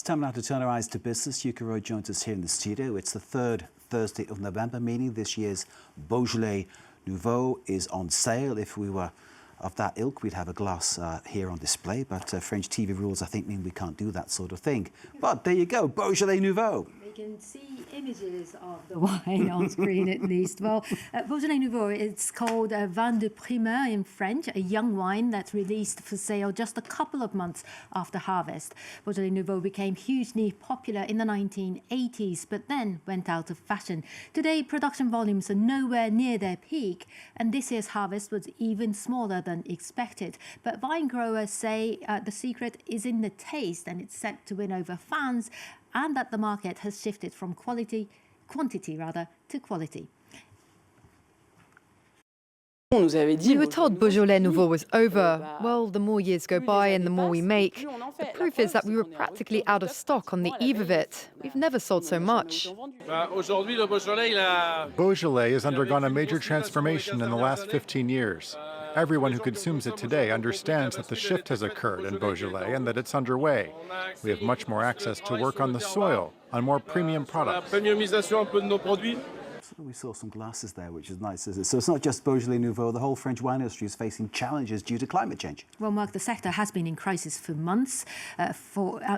It's time now to turn our eyes to business. Yuka Roy joins us here in the studio. It's the third Thursday of November, meaning this year's Beaujolais Nouveau is on sale. If we were of that ilk, we'd have a glass here on display, but French TV rules, I think, mean we can't do that sort of thing. But there you go, Beaujolais Nouveau. We can see images of the wine on screen at least. Well, Beaujolais Nouveau, it's called Vin de Primeur in French, a young wine that's released for sale just a couple of months after harvest. Beaujolais Nouveau became hugely popular in the 1980s, but then went out of fashion. Today, production volumes are nowhere near their peak, and this year's harvest was even smaller than expected. But wine growers say the secret is in the taste, and it's set to win over fans, and that the market has shifted from quantity to quality. We were told Beaujolais Nouveau was over. Well, the more years go by and the more we make, the proof is that we were practically out of stock on the eve of it. We've never sold so much. Beaujolais has undergone a major transformation in the last 15 years. Everyone who consumes it today understands that the shift has occurred in Beaujolais and that it's underway. We have much more access to work on the soil, on more premium products. We saw some glasses there, which is nice, isn't it? So it's not just Beaujolais Nouveau. The whole French wine industry is facing challenges due to climate change. Well, Mark, the sector has been in crisis for months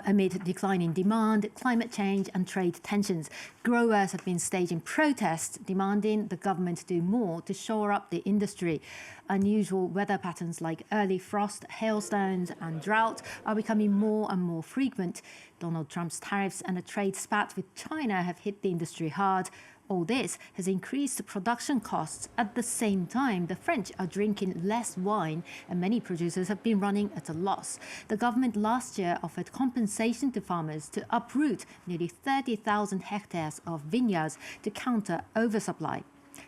amid declining demand, climate change and trade tensions. Growers have been staging protests demanding the government do more to shore up the industry. Unusual weather patterns like early frost, hailstones and drought are becoming more and more frequent. Donald Trump's tariffs and a trade spat with China have hit the industry hard. All this has increased production costs. At the same time, the French are drinking less wine and many producers have been running at a loss. The government last year offered compensation to farmers to uproot nearly 30,000 hectares of vineyards to counter oversupply.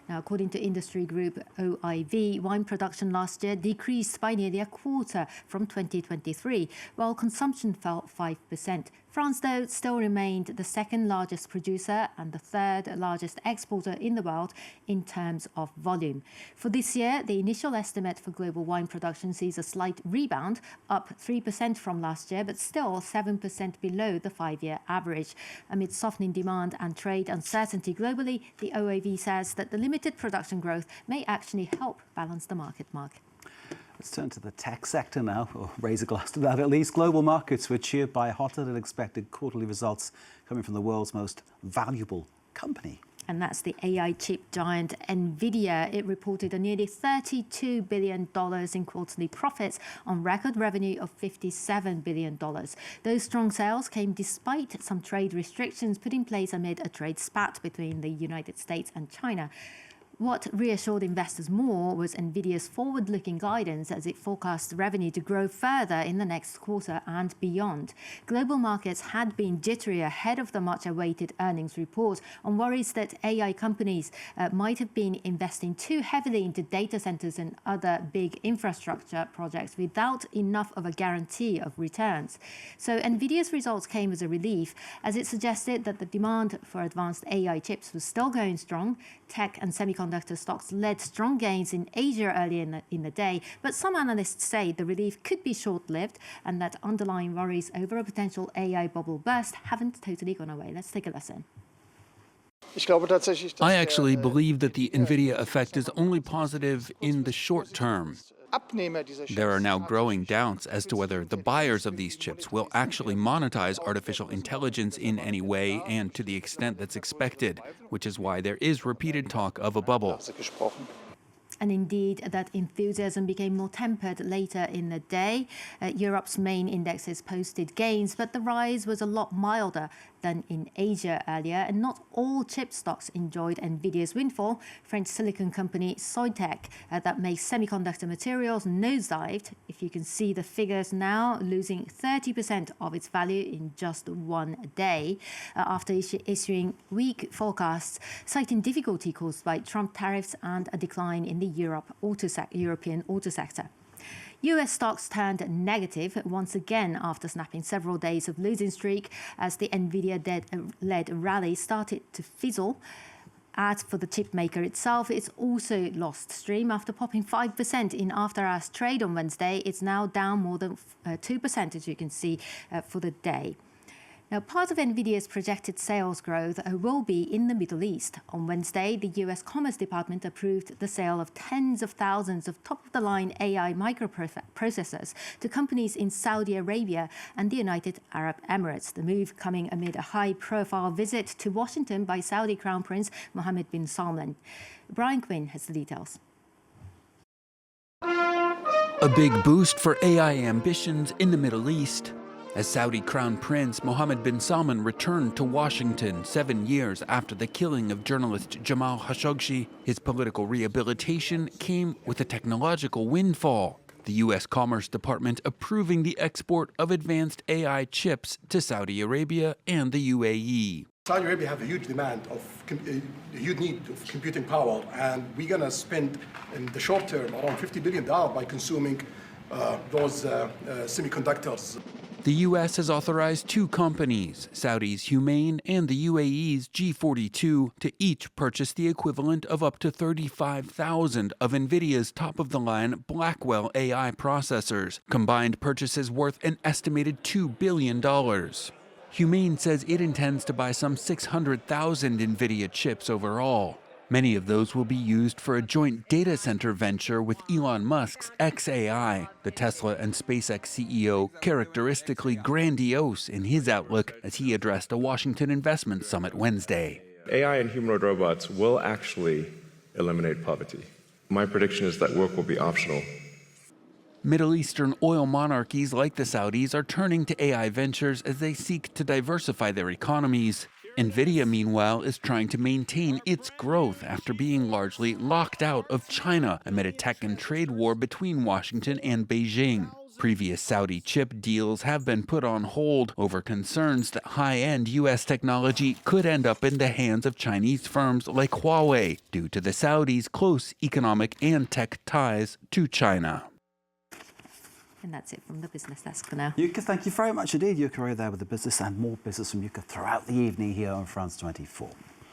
Now, according to industry group OIV, wine production last year decreased by nearly a quarter from 2023, while consumption fell 5%. France, though, still remained the second largest producer and the third largest exporter in the world in terms of volume. For this year, the initial estimate for global wine production sees a slight rebound, up 3% from last year, but still 7% below the five-year average. Amid softening demand and trade uncertainty globally, the OIV says that the limited production growth may actually help balance the market. Mark. Let's turn to the tech sector now, or raise a glass to that at least. Global markets were cheered by hotter than expected quarterly results coming from the world's most valuable company. And that's the AI chip giant Nvidia. It reported a nearly $32 billion in quarterly profits on record revenue of $57 billion. Those strong sales came despite some trade restrictions put in place amid a trade spat between the United States and China. What reassured investors more was Nvidia's forward-looking guidance as it forecast revenue to grow further in the next quarter and beyond. Global markets had been jittery ahead of the much-awaited earnings report on worries that AI companies might have been investing too heavily into data centers and other big infrastructure projects without enough of a guarantee of returns. So Nvidia's results came as a relief, as it suggested that the demand for advanced AI chips was still going strong. Tech and semiconductor stocks led strong gains in Asia earlier in the day, but some analysts say the relief could be short-lived and that underlying worries over a potential AI bubble burst haven't totally gone away. Let's take a listen. I actually believe that the Nvidia effect is only positive in the short term. There are now growing doubts as to whether the buyers of these chips will actually monetize artificial intelligence in any way and to the extent that's expected, which is why there is repeated talk of a bubble. And indeed, that enthusiasm became more tempered later in the day. Europe's main indexes posted gains, but the rise was a lot milder than in Asia earlier, and not all chip stocks enjoyed Nvidia's windfall. French silicon company Soitec, that makes semiconductor materials, nosedived. If you can see the figures now, losing 30% of its value in just one day after issuing weak forecasts, citing difficulty caused by Trump tariffs and a decline in the European auto sector. US stocks turned negative once again after snapping several days of losing streak as the Nvidia-led rally started to fizzle. As for the chip maker itself, it's also lost steam after popping 5% in after-hours trade on Wednesday. It's now down more than 2%, as you can see, for the day. Now, part of Nvidia's projected sales growth will be in the Middle East. On Wednesday, the US Commerce Department approved the sale of tens of thousands of top-of-the-line AI microprocessors to companies in Saudi Arabia and the United Arab Emirates. The move coming amid a high-profile visit to Washington by Saudi Crown Prince Mohammed bin Salman. Brian Quinn has the details. A big boost for AI ambitions in the Middle East. As Saudi Crown Prince Mohammed bin Salman returned to Washington 7 years after the killing of journalist Jamal Khashoggi, his political rehabilitation came with a technological windfall. The U.S. Commerce Department approving the export of advanced AI chips to Saudi Arabia and the UAE. Saudi Arabia have a huge demand a huge need of computing power, and we're going to spend in the short term around $50 billion by consuming those semiconductors. The U.S. has authorized 2 companies, Saudi's Humane and the UAE's G42, to each purchase the equivalent of up to 35,000 of Nvidia's top-of-the-line Blackwell AI processors, combined purchases worth an estimated $2 billion. Humane says it intends to buy some 600,000 Nvidia chips overall. Many of those will be used for a joint data center venture with Elon Musk's xAI, the Tesla and SpaceX CEO, characteristically grandiose in his outlook as he addressed a Washington investment summit Wednesday. AI and humanoid robots will actually eliminate poverty. My prediction is that work will be optional. Middle Eastern oil monarchies like the Saudis are turning to AI ventures as they seek to diversify their economies. Nvidia, meanwhile, is trying to maintain its growth after being largely locked out of China amid a tech and trade war between Washington and Beijing. Previous Saudi chip deals have been put on hold over concerns that high-end U.S. technology could end up in the hands of Chinese firms like Huawei due to the Saudis' close economic and tech ties to China. And that's it from the business desk for now. Yuka, thank you very much indeed. Yuka Roy there with the business, and more business from Yuka throughout the evening here on France 24.